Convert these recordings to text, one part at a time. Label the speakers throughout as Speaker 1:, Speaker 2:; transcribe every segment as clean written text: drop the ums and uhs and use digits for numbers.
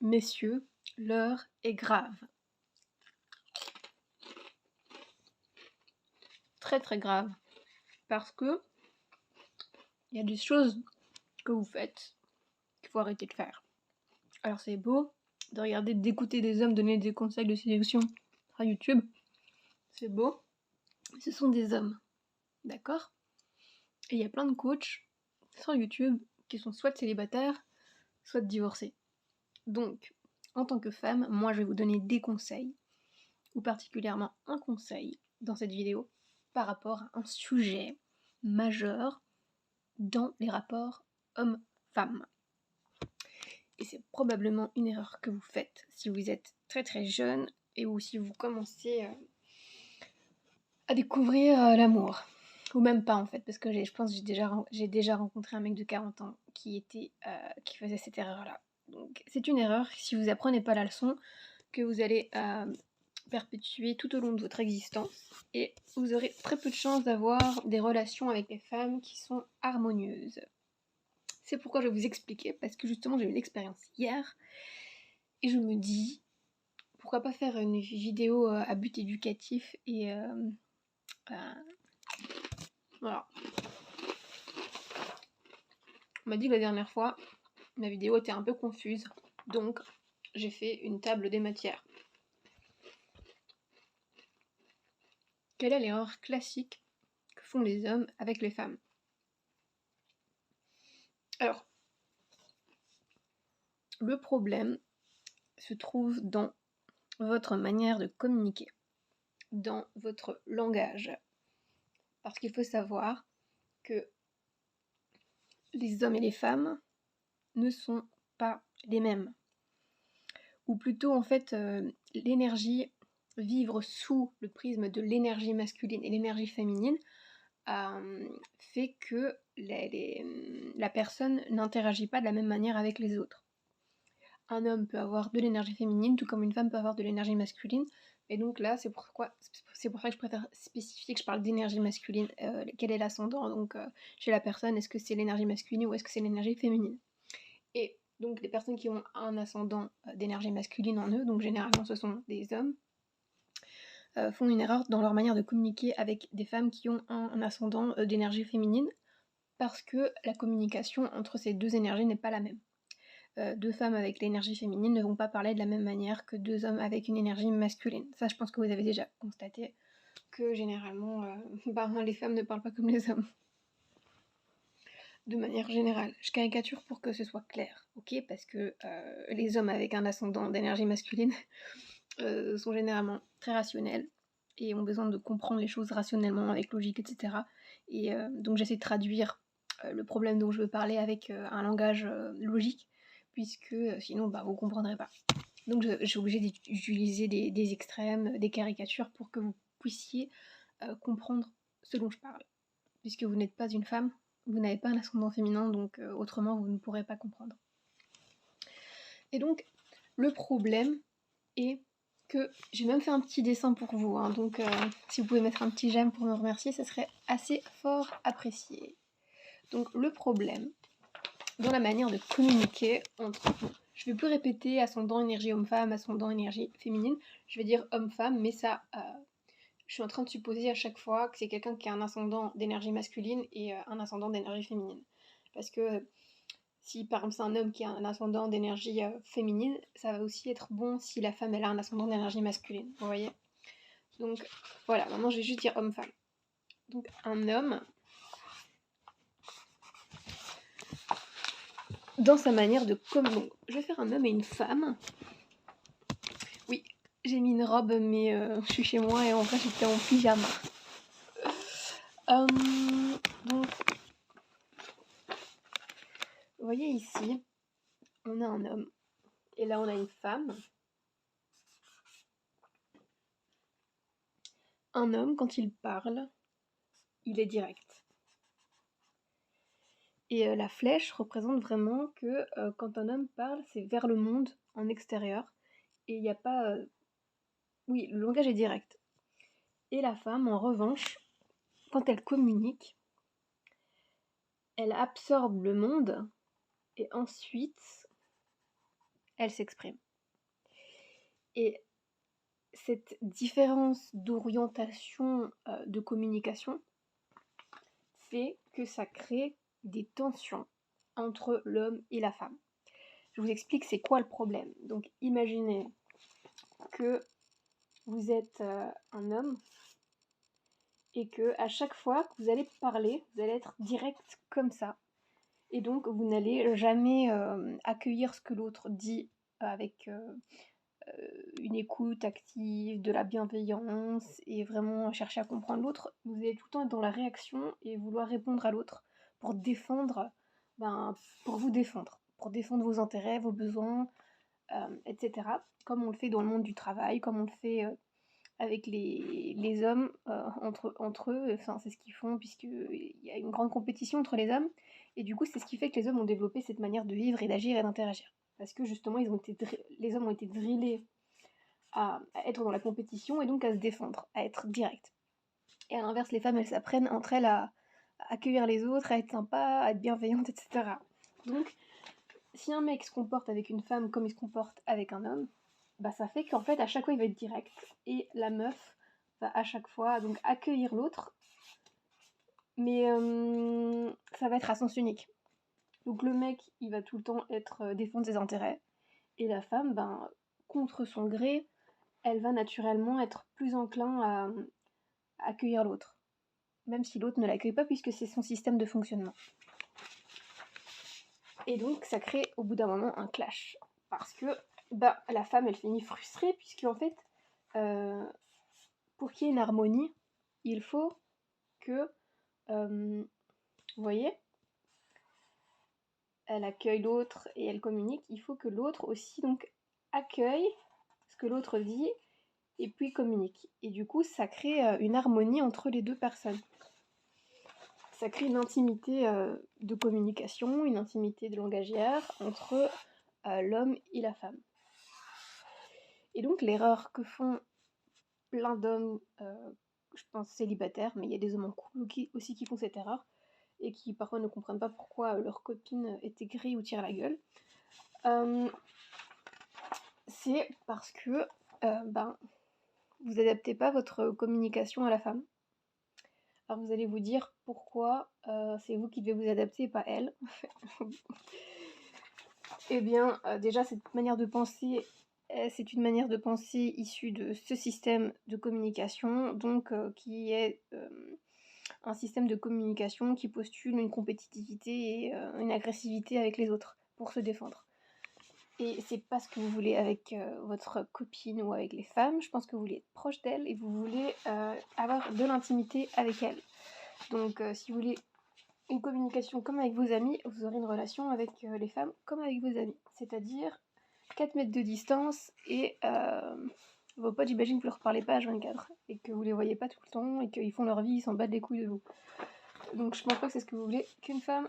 Speaker 1: Messieurs, l'heure est grave. Très très grave. Parce que il y a des choses que vous faites qu'il faut arrêter de faire. Alors c'est beau de regarder, d'écouter des hommes donner des conseils de séduction sur YouTube. C'est beau. Mais ce sont des hommes. D'accord ? Et il y a plein de coachs sur YouTube qui sont soit célibataires, soit divorcés. Donc, en tant que femme, moi je vais vous donner des conseils, ou particulièrement un conseil dans cette vidéo, par rapport à un sujet majeur dans les rapports hommes-femmes. Et c'est probablement une erreur que vous faites si vous êtes très très jeune et ou si vous commencez à découvrir l'amour. Ou même pas en fait, parce que je pense que j'ai déjà rencontré un mec de 40 ans qui faisait cette erreur-là. Donc c'est une erreur, si vous apprenez pas la leçon, que vous allez perpétuer tout au long de votre existence, et vous aurez très peu de chances d'avoir des relations avec des femmes qui sont harmonieuses. C'est pourquoi je vais vous expliquer, parce que justement j'ai eu l'expérience hier, et je me dis, pourquoi pas faire une vidéo à but éducatif, et voilà. On m'a dit que la dernière fois, ma vidéo était un peu confuse, donc j'ai fait une table des matières. Quelle est l'erreur classique que font les hommes avec les femmes ? Alors, le problème se trouve dans votre manière de communiquer, dans votre langage. Parce qu'il faut savoir que les hommes et les femmes ne sont pas les mêmes. Ou plutôt, en fait, l'énergie, vivre sous le prisme de l'énergie masculine et l'énergie féminine, fait que la personne n'interagit pas de la même manière avec les autres. Un homme peut avoir de l'énergie féminine, tout comme une femme peut avoir de l'énergie masculine. Et donc là, c'est pour ça que je préfère spécifier que je parle d'énergie masculine. Quel est l'ascendant donc chez la personne ? Est-ce que c'est l'énergie masculine ou est-ce que c'est l'énergie féminine ? Et donc les personnes qui ont un ascendant d'énergie masculine en eux, donc généralement ce sont des hommes, font une erreur dans leur manière de communiquer avec des femmes qui ont un ascendant d'énergie féminine, parce que la communication entre ces deux énergies n'est pas la même. Deux femmes avec l'énergie féminine ne vont pas parler de la même manière que deux hommes avec une énergie masculine. Ça, je pense que vous avez déjà constaté que généralement, les femmes ne parlent pas comme les hommes. De manière générale. Je caricature pour que ce soit clair, ok ? Parce que les hommes avec un ascendant d'énergie masculine sont généralement très rationnels et ont besoin de comprendre les choses rationnellement, avec logique, etc. Et donc j'essaie de traduire le problème dont je veux parler avec un langage logique, puisque sinon vous ne comprendrez pas. Donc je suis obligée d'utiliser des extrêmes, des caricatures pour que vous puissiez comprendre ce dont je parle. Puisque vous n'êtes pas une femme, vous n'avez pas un ascendant féminin, donc autrement vous ne pourrez pas comprendre. Et donc le problème est que j'ai même fait un petit dessin pour vous, hein, donc si vous pouvez mettre un petit j'aime pour me remercier, ça serait assez fort apprécié. Donc le problème dans la manière de communiquer entre... Je vais plus répéter ascendant énergie homme-femme, ascendant énergie féminine, je vais dire homme-femme, mais ça, je suis en train de supposer à chaque fois que c'est quelqu'un qui a un ascendant d'énergie masculine et un ascendant d'énergie féminine. Parce que si par exemple c'est un homme qui a un ascendant d'énergie féminine, ça va aussi être bon si la femme elle a un ascendant d'énergie masculine, vous voyez ? Donc voilà, maintenant je vais juste dire homme-femme. Donc un homme, dans sa manière de communiquer. Je vais faire un homme et une femme. Oui, j'ai mis une robe, mais je suis chez moi et en vrai j'étais en pyjama. Donc, vous voyez ici, on a un homme et là on a une femme. Un homme, quand il parle, il est direct. Et la flèche représente vraiment que quand un homme parle, c'est vers le monde, en extérieur. Et il n'y a pas... Oui, le langage est direct. Et la femme, en revanche, quand elle communique, elle absorbe le monde et ensuite, elle s'exprime. Et cette différence d'orientation de communication fait que ça crée des tensions entre l'homme et la femme. Je vous explique c'est quoi le problème. Donc imaginez que vous êtes un homme et que à chaque fois que vous allez parler, vous allez être direct comme ça. Et donc vous n'allez jamais accueillir ce que l'autre dit avec une écoute active, de la bienveillance et vraiment chercher à comprendre l'autre. Vous allez tout le temps être dans la réaction et vouloir répondre à l'autre pour défendre, pour vous défendre, pour défendre vos intérêts, vos besoins, etc. Comme on le fait dans le monde du travail, comme on le fait avec les hommes entre eux. Enfin, c'est ce qu'ils font puisqu'il y a une grande compétition entre les hommes. Et du coup, c'est ce qui fait que les hommes ont développé cette manière de vivre et d'agir et d'interagir. Parce que justement, les hommes ont été drillés à être dans la compétition et donc à se défendre, à être direct. Et à l'inverse, les femmes, elles s'apprennent entre elles à accueillir les autres, à être sympas, à être bienveillantes, etc. Donc, si un mec se comporte avec une femme comme il se comporte avec un homme, bah ça fait qu'en fait, à chaque fois, il va être direct. Et la meuf va à chaque fois donc accueillir l'autre, mais ça va être à sens unique. Donc le mec, il va tout le temps être défendre ses intérêts, et la femme, ben, contre son gré, elle va naturellement être plus enclin à accueillir l'autre, même si l'autre ne l'accueille pas puisque c'est son système de fonctionnement. Et donc ça crée au bout d'un moment un clash, parce que bah, la femme elle finit frustrée puisque en fait pour qu'il y ait une harmonie, il faut que vous voyez, elle accueille l'autre et elle communique, il faut que l'autre aussi donc accueille ce que l'autre dit et puis communique. Et du coup ça crée une harmonie entre les deux personnes. Ça crée une intimité de communication, une intimité de langagière entre l'homme et la femme. Et donc l'erreur que font plein d'hommes, je pense célibataires, mais il y a des hommes en couple aussi qui font cette erreur, et qui parfois ne comprennent pas pourquoi leur copine est aigrie ou tire la gueule, c'est parce que vous adaptez pas votre communication à la femme. Alors vous allez vous dire pourquoi c'est vous qui devez vous adapter et pas elle. Eh bien, déjà, cette manière de penser, c'est une manière de penser issue de ce système de communication, donc qui est un système de communication qui postule une compétitivité et une agressivité avec les autres pour se défendre. Et c'est pas ce que vous voulez avec votre copine ou avec les femmes. Je pense que vous voulez être proche d'elles et vous voulez avoir de l'intimité avec elles. Donc, si vous voulez une communication comme avec vos amis, vous aurez une relation avec les femmes comme avec vos amis. C'est-à-dire 4 mètres de distance et vos potes, j'imagine que vous leur parlez pas à 24 et que vous les voyez pas tout le temps et qu'ils font leur vie, ils s'en battent les couilles de vous. Donc je pense pas que c'est ce que vous voulez qu'une femme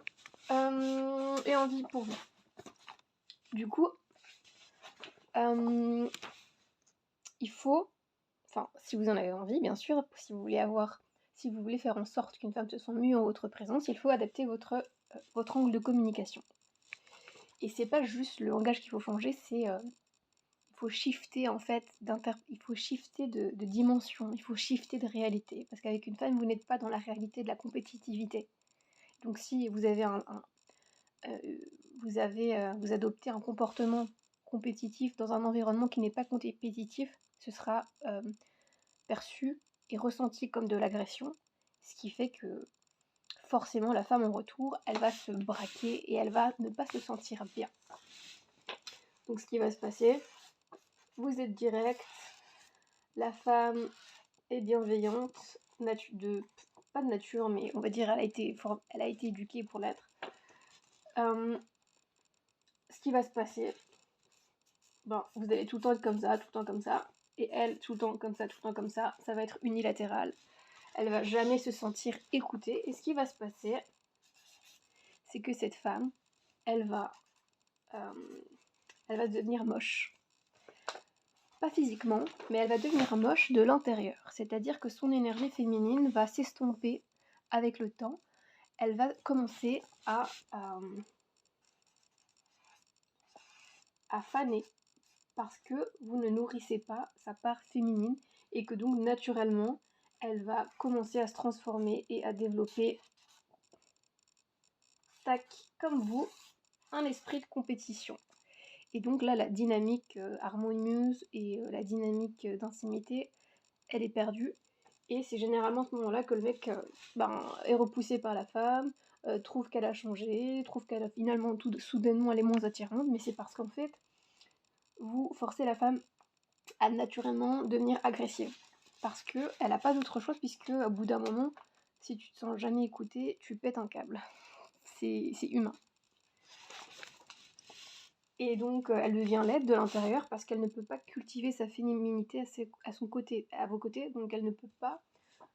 Speaker 1: ait envie pour vous. Du coup, il faut, enfin si vous en avez envie bien sûr, si vous voulez faire en sorte qu'une femme se sente mieux en votre présence, il faut adapter votre angle de communication. Et c'est pas juste le langage qu'il faut changer, c'est il faut shifter en fait il faut shifter de dimension, il faut shifter de réalité. Parce qu'avec une femme, vous n'êtes pas dans la réalité de la compétitivité. Donc si vous avez vous adoptez un comportement compétitif dans un environnement qui n'est pas compétitif, ce sera perçu et ressenti comme de l'agression, ce qui fait que forcément la femme en retour, elle va se braquer et elle va ne pas se sentir bien. Donc ce qui va se passer, vous êtes direct, la femme est bienveillante, pas de nature, mais on va dire elle a été éduquée pour l'être. Ce qui va se passer, vous allez tout le temps être comme ça, tout le temps comme ça, et elle tout le temps comme ça, tout le temps comme ça va être unilatéral. Elle va jamais se sentir écoutée, et ce qui va se passer, c'est que cette femme, elle va devenir moche. Pas physiquement, mais elle va devenir moche de l'intérieur. C'est-à-dire que son énergie féminine va s'estomper avec le temps. Elle va commencer à à faner parce que vous ne nourrissez pas sa part féminine et que donc naturellement, elle va commencer à se transformer et à développer, tac, comme vous, un esprit de compétition. Et donc là, la dynamique harmonieuse et la dynamique d'intimité, elle est perdue. Et c'est généralement à ce moment-là que le mec est repoussé par la femme, trouve qu'elle a changé, trouve qu'elle a finalement soudainement elle est moins attirante, mais c'est parce qu'en fait, vous forcez la femme à naturellement devenir agressive. Parce qu'elle n'a pas d'autre choix, puisque au bout d'un moment, si tu te sens jamais écoutée, tu pètes un câble. C'est humain. Et donc elle devient laide de l'intérieur parce qu'elle ne peut pas cultiver sa féminité à son côté, à vos côtés, donc elle ne peut pas,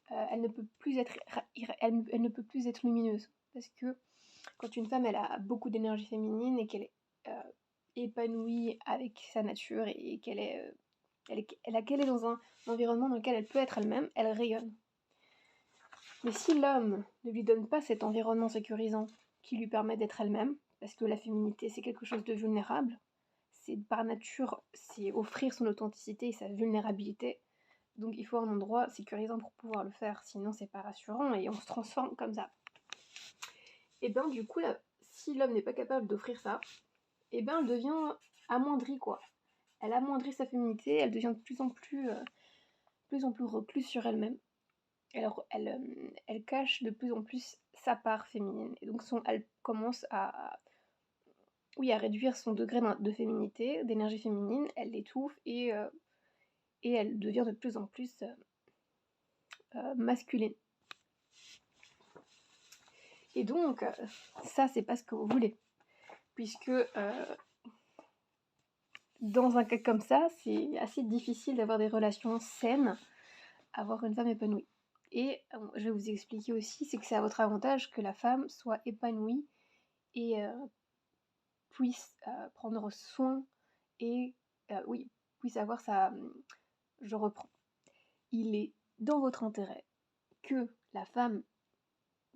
Speaker 1: elle ne peut plus être lumineuse. Parce que quand une femme elle a beaucoup d'énergie féminine et qu'elle est épanouie avec sa nature et qu'elle est, qu'elle est dans un environnement dans lequel elle peut être elle-même, elle rayonne. Mais si l'homme ne lui donne pas cet environnement sécurisant qui lui permet d'être elle-même, parce que la féminité c'est quelque chose de vulnérable, c'est par nature, c'est offrir son authenticité et sa vulnérabilité. Donc il faut un endroit sécurisant pour pouvoir le faire, sinon c'est pas rassurant et on se transforme comme ça. Et bien du coup, là, si l'homme n'est pas capable d'offrir ça, et bien elle devient amoindrie quoi. Elle amoindrit sa féminité, elle devient de plus en plus recluse sur elle-même. Alors elle cache de plus en plus sa part féminine. Et donc elle commence à réduire son degré de féminité, d'énergie féminine, elle l'étouffe et elle devient de plus en plus masculine. Et donc, ça, c'est pas ce que vous voulez. Puisque dans un cas comme ça, c'est assez difficile d'avoir des relations saines, avoir une femme épanouie. Et je vais vous expliquer aussi, c'est que c'est à votre avantage que la femme soit épanouie et puisse prendre soin et puisse avoir sa... Je reprends. Il est dans votre intérêt que la femme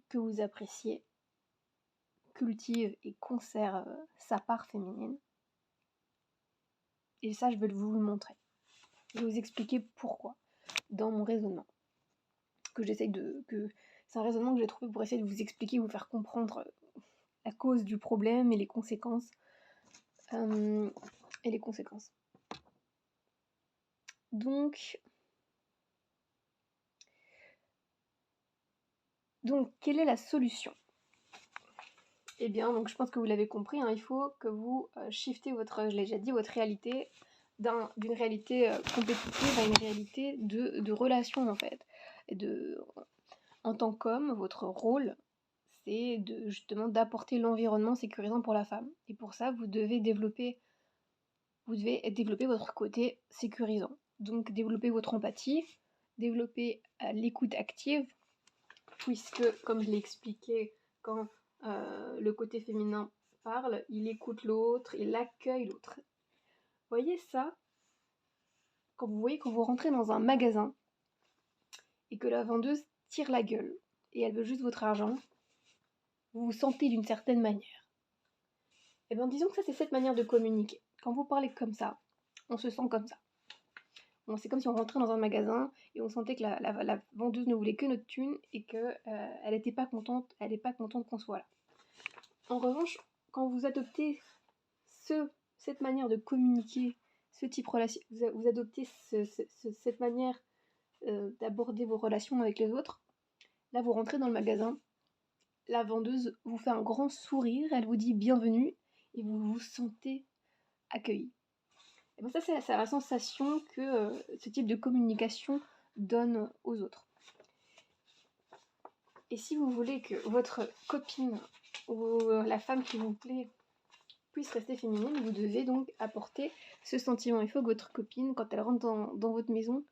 Speaker 1: que vous appréciez cultive et conserve sa part féminine. Et ça, je vais vous le montrer. Je vais vous expliquer pourquoi dans mon raisonnement. C'est un raisonnement que j'ai trouvé pour essayer de vous expliquer, vous faire comprendre la cause du problème et les conséquences. Donc, quelle est la solution ? Eh bien, donc je pense que vous l'avez compris, hein, il faut que vous shiftez je l'ai déjà dit, votre réalité d'une réalité compétitive à une réalité de relation en fait. En tant qu'homme, votre rôle, c'est justement d'apporter l'environnement sécurisant pour la femme. Et pour ça, vous devez développer votre côté sécurisant. Donc développer votre empathie, développer l'écoute active, puisque, comme je l'ai expliqué, quand le côté féminin parle, il écoute l'autre, il accueille l'autre. Voyez ça, quand vous rentrez dans un magasin et que la vendeuse tire la gueule et elle veut juste votre argent, vous vous sentez d'une certaine manière. Et bien disons que ça c'est cette manière de communiquer. Quand vous parlez comme ça, on se sent comme ça. Bon, c'est comme si on rentrait dans un magasin et on sentait que la vendeuse ne voulait que notre thune et qu'elle n'est pas contente qu'on soit là. En revanche, quand vous adoptez cette manière de communiquer, ce type de relation, vous adoptez cette manière d'aborder vos relations avec les autres, là vous rentrez dans le magasin, la vendeuse vous fait un grand sourire, elle vous dit bienvenue et vous vous sentez accueilli. Et bien ça c'est la sensation que ce type de communication donne aux autres. Et si vous voulez que votre copine ou la femme qui vous plaît puisse rester féminine, vous devez donc apporter ce sentiment. Il faut que votre copine, quand elle rentre dans votre maison,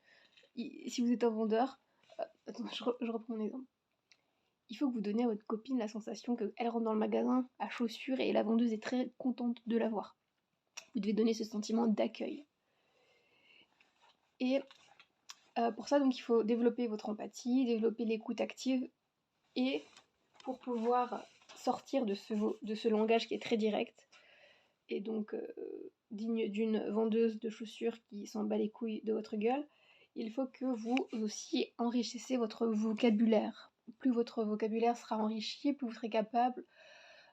Speaker 1: si vous êtes un vendeur, je reprends mon exemple. Il faut que vous donniez à votre copine la sensation qu'elle rentre dans le magasin à chaussures et la vendeuse est très contente de la voir. Vous devez donner ce sentiment d'accueil. Et pour ça, donc, il faut développer votre empathie, développer l'écoute active et pour pouvoir sortir de ce langage qui est très direct et donc digne d'une vendeuse de chaussures qui s'en bat les couilles de votre gueule, il faut que vous aussi enrichissez votre vocabulaire. Plus votre vocabulaire sera enrichi, plus vous serez capable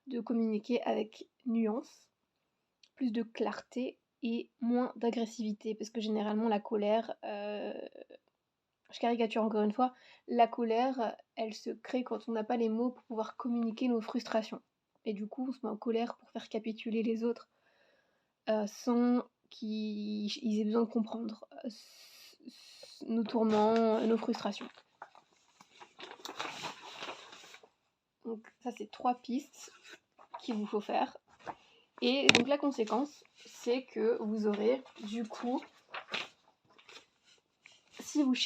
Speaker 1: de communiquer avec nuance, plus de clarté et moins d'agressivité, parce que généralement la colère, je caricature encore une fois, la colère, elle se crée quand on n'a pas les mots pour pouvoir communiquer nos frustrations. Et du coup, on se met en colère pour faire capituler les autres sans qu'ils aient besoin de comprendre nos tourments, nos frustrations. Donc ça, c'est 3 pistes qu'il vous faut faire. Et donc la conséquence, c'est que vous aurez du coup, si vous